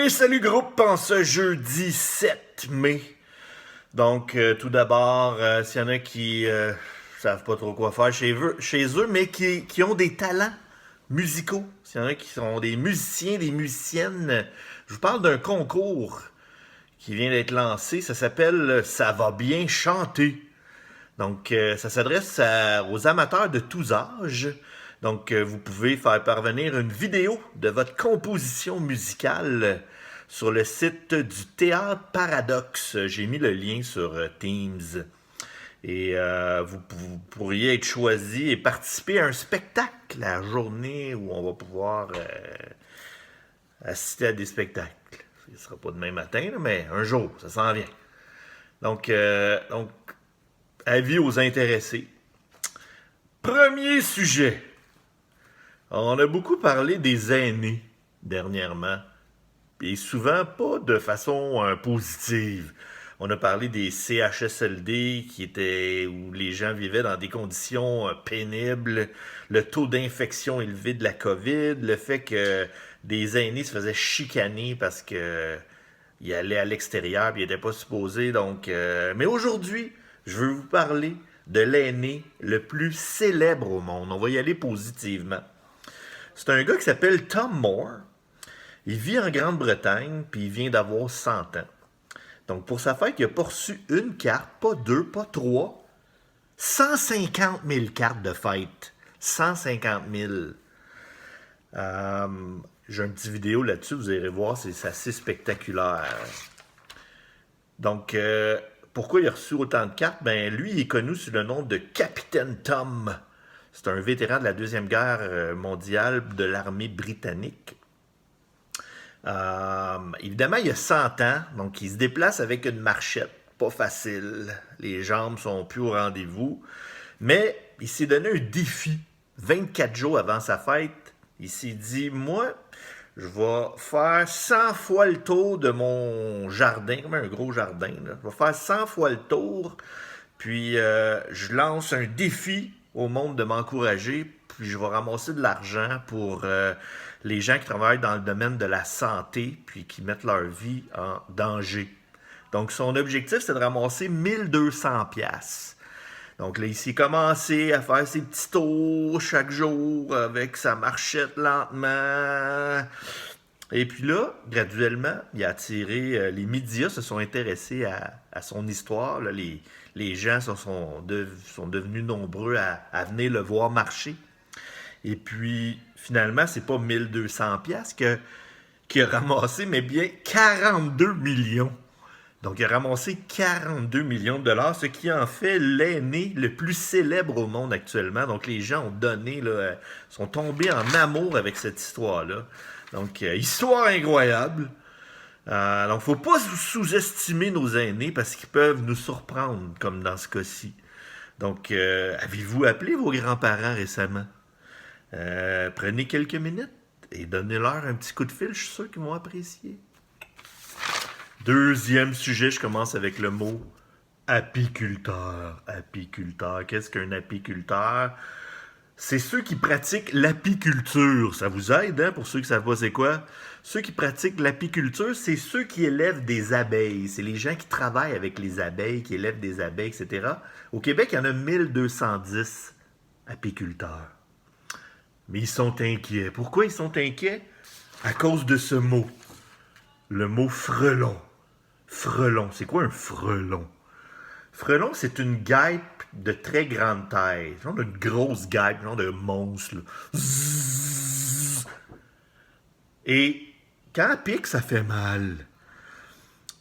Salut groupe en ce jeudi 7 mai. Donc, tout d'abord, s'il y en a qui savent pas trop quoi faire chez eux mais qui ont des talents musicaux, s'il y en a qui sont des musiciens, des musiciennes, je vous parle d'un concours qui vient d'être lancé. Ça s'appelle Ça va bien chanter. Donc, ça s'adresse aux amateurs de tous âges. Donc, vous pouvez faire parvenir une vidéo de votre composition musicale sur le site du Théâtre Paradoxe. J'ai mis le lien sur Teams. Et vous pourriez être choisi et participer à un spectacle la journée où on va pouvoir assister à des spectacles. Ce ne sera pas demain matin, là, mais un jour, ça s'en vient. Donc, avis aux intéressés. Premier sujet. On a beaucoup parlé des aînés dernièrement, et souvent pas de façon positive. On a parlé des CHSLD où les gens vivaient dans des conditions pénibles, le taux d'infection élevé de la COVID, le fait que des aînés se faisaient chicaner parce que ils allaient à l'extérieur et ils n'étaient pas supposés. Mais aujourd'hui, je veux vous parler de l'aîné le plus célèbre au monde. On va y aller positivement. C'est un gars qui s'appelle Tom Moore. Il vit en Grande-Bretagne, puis il vient d'avoir 100 ans. Donc, pour sa fête, il a pas reçu une carte, pas deux, pas trois, 150 000 cartes de fête. 150 000. J'ai une petite vidéo là-dessus, vous irez voir, c'est assez spectaculaire. Donc, pourquoi il a reçu autant de cartes? Ben, lui, il est connu sous le nom de Capitaine Tom. C'est un vétéran de la Deuxième Guerre mondiale de l'armée britannique. Évidemment, il a 100 ans, donc il se déplace avec une marchette. Pas facile. Les jambes sont plus au rendez-vous. Mais il s'est donné un défi. 24 jours avant sa fête, il s'est dit, moi, je vais faire 100 fois le tour de mon jardin, comme un gros jardin. Là. Je vais faire 100 fois le tour, puis je lance un défi au monde de m'encourager, puis je vais ramasser de l'argent pour les gens qui travaillent dans le domaine de la santé, puis qui mettent leur vie en danger. Donc, son objectif, c'est de ramasser 1200 pièces. Donc là, il s'est commencé à faire ses petits tours chaque jour avec sa marchette lentement. Et puis là, graduellement, il a attiré, les médias se sont intéressés à son histoire. Là, les gens sont devenus nombreux à venir le voir marcher. Et puis, finalement, c'est pas 1200 pièces qu'il a ramassé, mais bien 42 millions. Donc, il a ramassé 42 millions de dollars, ce qui en fait l'aîné le plus célèbre au monde actuellement. Donc, les gens ont donné, là, sont tombés en amour avec cette histoire-là. Donc, histoire incroyable. Donc, faut pas sous-estimer nos aînés parce qu'ils peuvent nous surprendre, comme dans ce cas-ci. Donc, avez-vous appelé vos grands-parents récemment? Prenez quelques minutes et donnez-leur un petit coup de fil, je suis sûr qu'ils vont apprécier. Deuxième sujet, je commence avec le mot apiculteur. Apiculteur, qu'est-ce qu'un apiculteur? C'est ceux qui pratiquent l'apiculture. Ça vous aide, hein, pour ceux qui ne savent pas c'est quoi? Ceux qui pratiquent l'apiculture, c'est ceux qui élèvent des abeilles. C'est les gens qui travaillent avec les abeilles, qui élèvent des abeilles, etc. Au Québec, il y en a 1210 apiculteurs. Mais ils sont inquiets. Pourquoi ils sont inquiets? À cause de ce mot. Le mot frelon. Frelon. C'est quoi un frelon? Frelon, c'est une guêpe de très grande taille. Genre une grosse guêpe, genre de monstre. Là. Et quand elle pique, ça fait mal.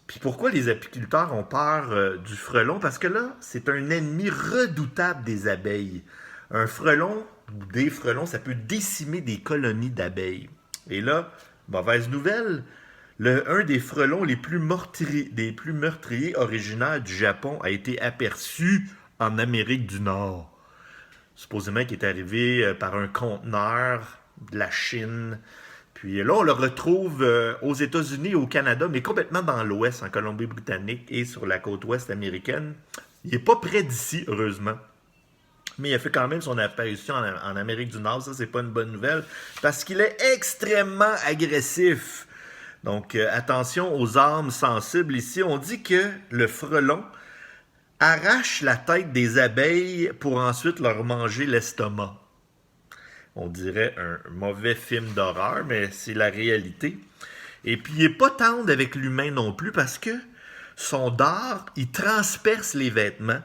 Puis pourquoi les apiculteurs ont peur du frelon? Parce que là, c'est un ennemi redoutable des abeilles. Un frelon ou des frelons, ça peut décimer des colonies d'abeilles. Et là, mauvaise nouvelle, un des frelons les plus meurtriers originaires du Japon a été aperçu en Amérique du Nord. Supposément qu'il est arrivé par un conteneur de la Chine. Puis là, on le retrouve aux États-Unis et au Canada, mais complètement dans l'ouest, en Colombie-Britannique et sur la côte ouest américaine. Il n'est pas près d'ici, heureusement. Mais il a fait quand même son apparition en Amérique du Nord. Ça, c'est pas une bonne nouvelle. Parce qu'il est extrêmement agressif. Donc, attention aux âmes sensibles. Ici, on dit que le frelon arrache la tête des abeilles pour ensuite leur manger l'estomac. On dirait un mauvais film d'horreur, mais c'est la réalité. Et puis, il n'est pas tendre avec l'humain non plus parce que son dard, il transperce les vêtements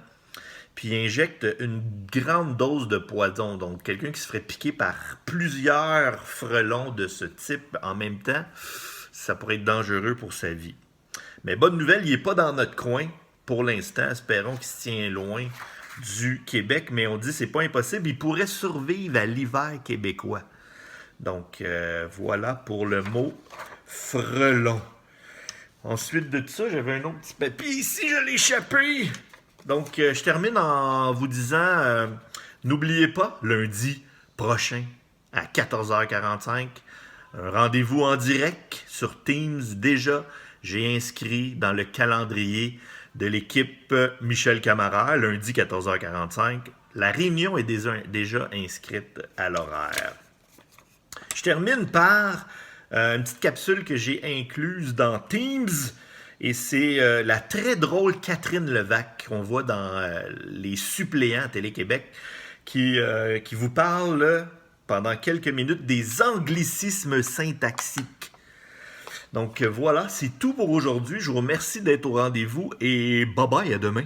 puis il injecte une grande dose de poison. Donc, quelqu'un qui se ferait piquer par plusieurs frelons de ce type en même temps, ça pourrait être dangereux pour sa vie. Mais bonne nouvelle, il n'est pas dans notre coin pour l'instant. Espérons qu'il se tient loin du Québec, mais on dit que c'est pas impossible. Il pourrait survivre à l'hiver québécois. Donc, voilà pour le mot frelon. Ensuite de ça, j'avais un autre petit papier ici, je l'ai échappé. Donc, je termine en vous disant, n'oubliez pas, lundi prochain à 14h45, un rendez-vous en direct sur Teams. Déjà, j'ai inscrit dans le calendrier de l'équipe Michel Camara, lundi 14h45. La réunion est déjà inscrite à l'horaire. Je termine par une petite capsule que j'ai incluse dans Teams. Et c'est la très drôle Catherine Levac qu'on voit dans les suppléants à Télé-Québec qui vous parle pendant quelques minutes des anglicismes syntaxiques. Donc voilà, c'est tout pour aujourd'hui. Je vous remercie d'être au rendez-vous et bye bye, à demain.